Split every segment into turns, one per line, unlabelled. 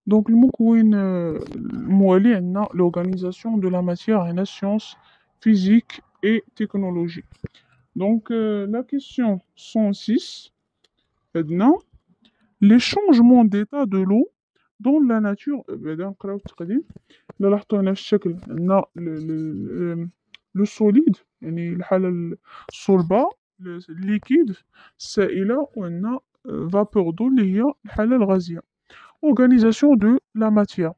Donc المكون الموالي عندنا l'organisation de la matière et la science physique et technologie. Donc la question 106 عندنا les changements d'état de l'eau dans la nature بعدا نقراو التقديم. إلا لاحظتوا هنا في الشكل عندنا لو سوليد يعني الحالة الصلبة الليكيد السائلة وعندنا فابور دو اللي هي الحالة الغازية. Organisation de la matière.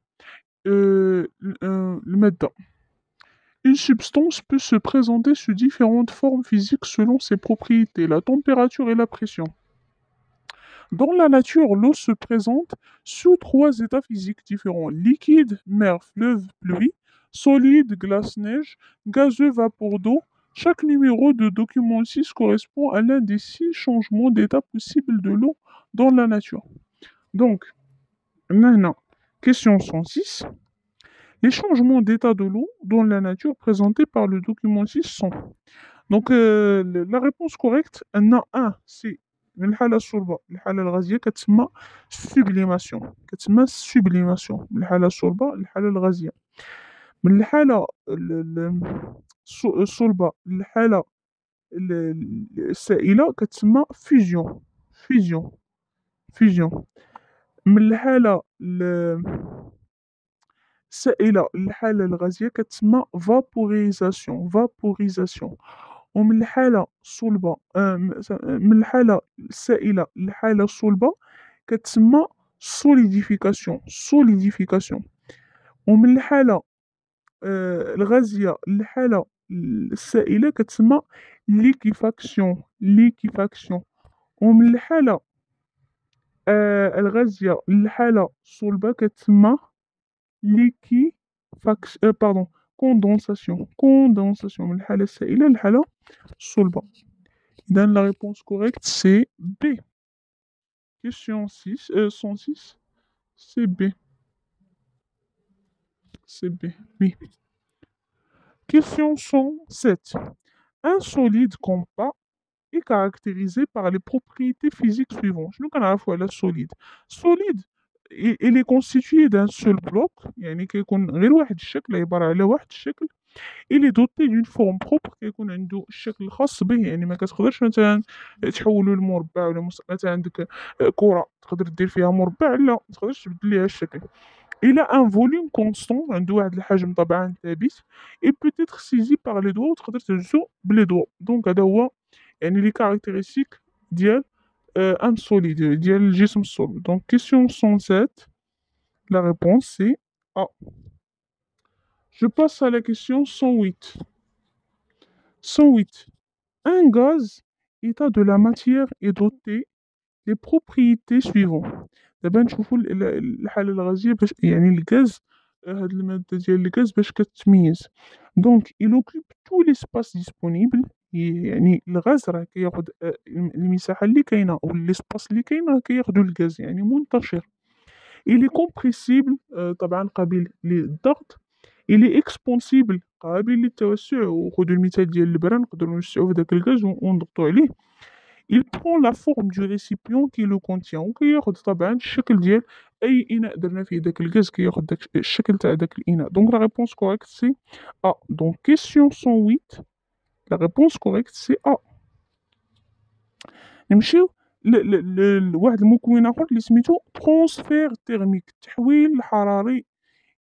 المادة. Une substance peut se présenter sous différentes formes physiques selon ses propriétés, la température et la pression. Dans la nature, l'eau se présente sous trois états physiques différents: liquide, mer, fleuve, pluie; solide, glace, neige; gazeux, vapeur d'eau. Chaque numéro de document 6 correspond à l'un des 6 changements d'état possibles de l'eau dans la nature. Donc, maintenant, question 106. Les changements d'état de l'eau dans la nature présentés par le document 6 sont. Donc, la réponse correcte, il y en a un, c'est من الحالة الصلبة للحالة الغازية كتسمى سوبليماسيون. كتسمى سوبليماسيون من الحالة الصلبة للحالة الغازية. من الحالة الصلبة للحالة السائلة كتسمى فيزيون. فيزيون. فيزيون. من الحالة السائلة للحالة الغازية كتسمى فابوريزاسيون. فابوريزاسيون. ومن الحالة الصلبة من الحالة السائلة للحالة الصلبة كتسمى سوليديفيكاسيون. سوليديفيكاسيون. ومن الحالة الغازية للحالة السائلة كتسمى ليكيفاكسيون. ليكيفاكسيون. ومن الحالة الغازية للحالة الصلبة كتسمى باردون كوندونساسيون. كوندونساسيون من الحالة السائلة للحالة الصلبة. إذن la réponse correcte c'est B. Question 106, c'est B. C'est B, oui. Question 107. Un solide compas est caractérisé par les propriétés physiques suivantes. شنو كنعرفوا على solide. Solide, il est constitué d'un seul bloc, يعني كيكون غير واحد الشكل، عبارة على واحد الشكل. Il est doté d'une forme propre، كيكون عنده الشكل الخاص به، يعني ما كتقدرش مثلا تحولو لمربع ولا مثلا عندك كرة تقدر دير فيها مربع، لا ما تقدرش تبدل ليها الشكل. Il a un volume constant، عنده واحد الحجم طبعا ثابت. Il peut être saisi par les doigts وتقدر تهزو بلي دوا. دونك هذا هو يعني لي كاركتيرستيك ديال ان سوليد، ديال الجسم الصلب. دونك question 107، la réponse c'est A. Je passe à la question 108. 108. Un gaz, état de la matière, est doté des propriétés suivantes. دابا نشوفوا الحالة الغازية باش يعني الغاز، هاد المادة ديال الغاز باش كتميز. دونك il occupe tout l'espace disponible. يعني الغاز راه كياخد المساحة اللي كاينة أو الاسباس اللي كاين راه كياخدو الغاز، يعني منتشر. il est compressible، طبعا قابل للضغط. il est expansible، قابل للتوسع. وخذوا المثال ديال البرا، نقدروا نوسعوا في داك الغاز ونضغطوا عليه. il prend la forme du récipient qui le contient، وكياخذ طبعا الشكل ديال اي اناء درنا فيه داك الغاز، كياخذ داك الشكل تاع داك الاناء. دونك لا ريبونس كوريكت سي ا. دونك كيسيون 108، لا ريبونس كوريكت سي ا. نمشيو لواحد المكون اخر اللي سميتو ترانسفير تيرميك، التحويل الحراري.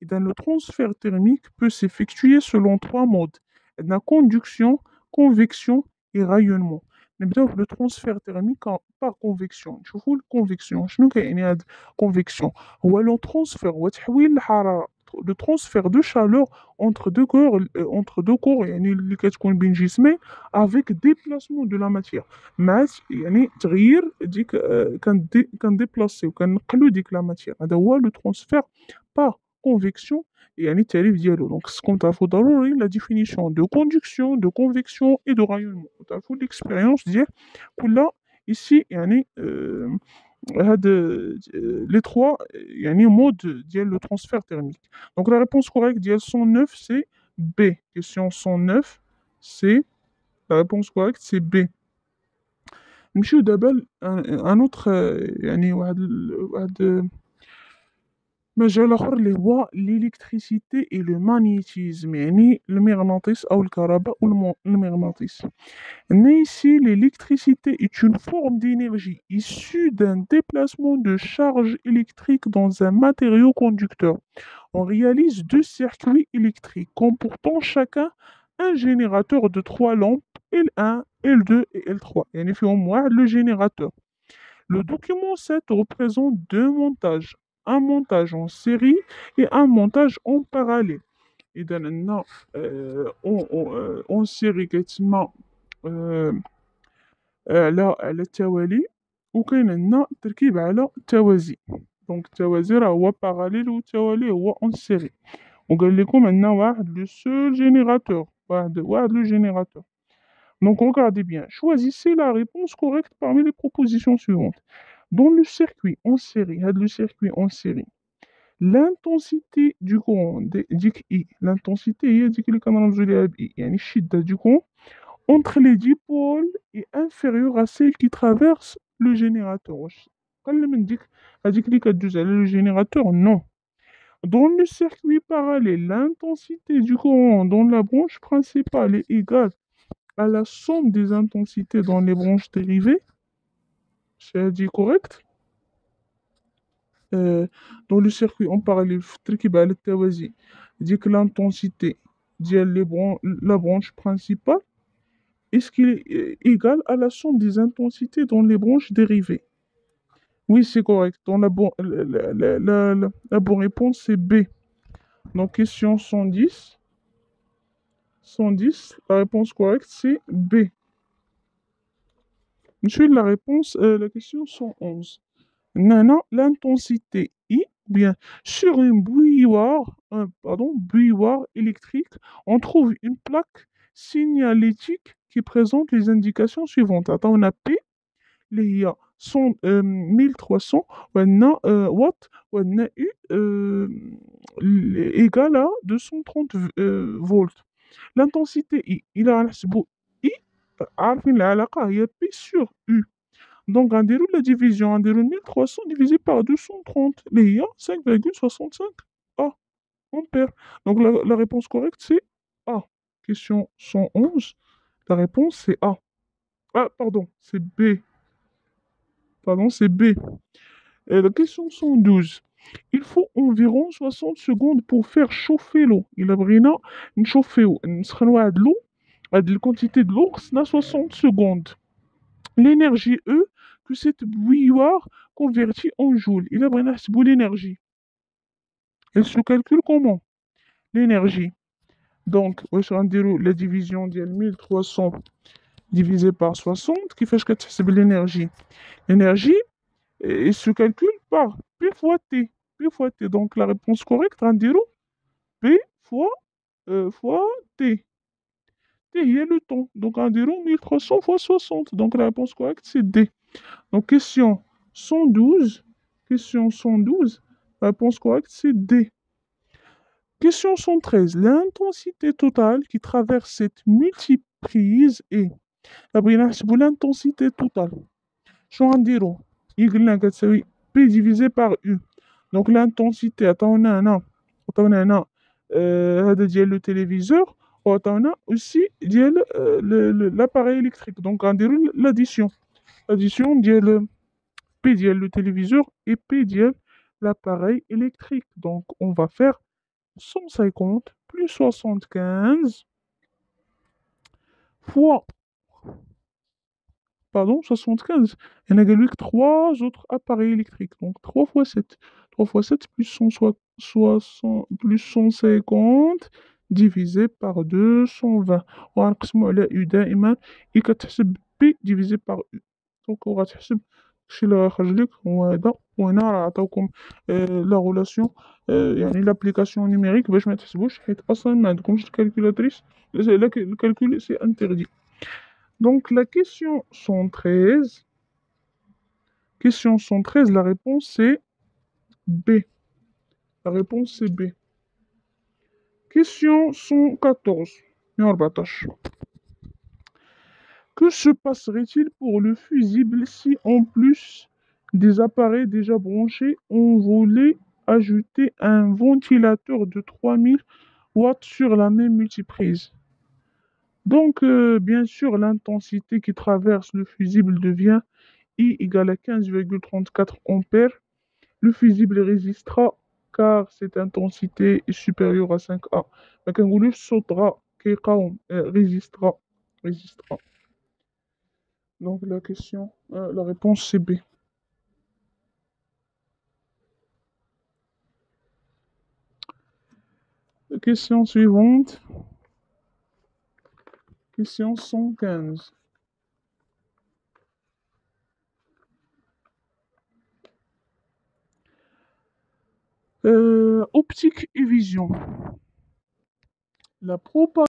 إذا le transfert thermique peut s'effectuer selon trois modes. عندنا conduction, convection et rayonnement. نبداو بلو transfert thermique par convection. نشوفوا الكونفيكسيون شنو كيعني هاد convection. هو لو transfert، هو تحويل الحرارة، le transfert de chaleur entre deux corps يعني اللي كتكون بين جسمين avec déplacement de la matière. مع يعني تغيير ديك كنديبلاسيو كنقلو ديك لا ماتيير. هذا هو لو transfert par convection. يعني التعريف ديالو. دونك خصكم تعرفوا ضروري لا ديفينيسيون دو كوندكسيون دو كونفيكسيون اي دو رايونمون، وتعرفوا ليكسبيريونس ديال كل ici يعني هاد لي تخوا يعني مود ديال لو ترانسفير تيرميك. دونك لا ريبونس كوريكت ديال 109 سي بي. كيسيون 109 سي لا ريبونس كوريكت سي بي. نمشيو دابا ان اوتر يعني واحد مجال آخر اللي هو l'électricité et le magnétisme، يعني المغناطيس أو الكهرباء والمغناطيس. Ici, l'électricité est une forme d'énergie issue d'un déplacement de charge électrique dans un matériau conducteur. On réalise deux circuits électriques comportant chacun un générateur de trois lampes L1, L2 et L3. يعني فيهم واحد le générateur. Le document 7 représente deux montages, un montage en série et un montage en parallèle. إذا عندنا en série كتسمى على التوالي، وكاين عندنا تركيب على التوازي. دونك التوازي راه هو باراليل والتوالي هو اون سيري. وقال لكم عندنا واحد لو سول جينيراتور، واحد لو جينيراتور. Donc regardez bien, choisissez la réponse correcte parmi les propositions suivantes. Dans le circuit en série, le circuit en série, l'intensité du courant ديك I, l'intensité هي ديك اللي كنرمزوا ليها ب I، يعني الشدة du courant entre les dipôles est inférieure à celle qui traverse le générateur. واش قل من ديك هذيك اللي كدوز على le générateur؟ Non. Dans le circuit parallèle, l'intensité du courant dans la branche principale est égale à la somme des intensités dans les branches dérivées. C'est dit correct. Dans le circuit en parallèle في التركيب على التوازي ديك l'intensité ديال la branche principale est-ce qu'il est égal à la somme des intensités dans les branches dérivées? Oui, c'est correct. Dans la bonne réponse, c'est B. Donc, question 110. 110, la réponse correcte, c'est B. Ensuite, la question 111. Nana, l'intensité I, bien, sur une bouilloire électrique, on trouve une plaque signalétique qui présente les indications suivantes. Attends, on a P, les a 1300 watts, on a U égal à 230 volts. L'intensité I, il a I, عارفين العلاقة هي P sur U. Donc, on déroule la division, on déroule 1300 divisé par 230, les a 5,65 A ampères. Donc, la réponse correcte, c'est A. Question 111, la réponse, c'est A. Ah, pardon, c'est B. Pardon, c'est B. Et la question 112. Il faut environ 60 secondes pour faire chauffer l'eau. Il a brina chauffer l'eau. De l'eau, la quantité de l'eau, c'est 60 secondes. L'énergie E que cette bouilloire convertit en joules. Il a brina l'énergie. Elle se calcule comment? L'énergie. Donc, la division de 1300 divisé par 60, qui fait que l'énergie. L'énergie, il se calcule par P fois T. P fois T. Donc la réponse correcte, P fois T. T est le temps. Donc 1300 fois 60. Donc la réponse correcte, c'est D. Donc question 112. Question 112. La réponse correcte, c'est D. Question 113. L'intensité totale qui traverse cette multiprise est. L'intensité totale. شو غنديرو؟ قلنا كتساوي P divisé par U. Donc l'intensité عطاونا هنا هذا ديال لو تيليفزور، وعطاونا aussi ديال l'appareil électrique. Donc غنديرو l'addition ديال P ديال le téléviseur et P ديال l'appareil électrique. Donc on va faire 150 plus 75 fois 75. Il y en a que 3 autres appareils électriques. Donc 3 fois 7. 3 fois 7 plus 160 plus 150 divisé par 220. وغنقسمو على U دائما كتحسب P divisé par U. دونك وغتحسب الشيء اللي غيخرج لك هو هذا. وهنا راه عطاوكم لا غولاسيون يعني لابليكاسيون نيميريك باش ما تحسبوش، حيت اصلا ما عندكمش الكالكولاتريس. الكالكول سي انتردي. Donc la question 113, la réponse c'est B. La réponse c'est B. Question 114. 14. Que se passerait-il pour le fusible si en plus des appareils déjà branchés, on volait ajouter un ventilateur de 3000 watts sur la même multiprise. Donc, bien sûr, l'intensité qui traverse le fusible devient I égale à 15,34 ampères. Le fusible résistera car cette intensité est supérieure à 5A. Mais quand vous sautera, résistera. Résistera. Donc, la réponse c'est B. Question suivante. Question 115. Optique et vision. La propagation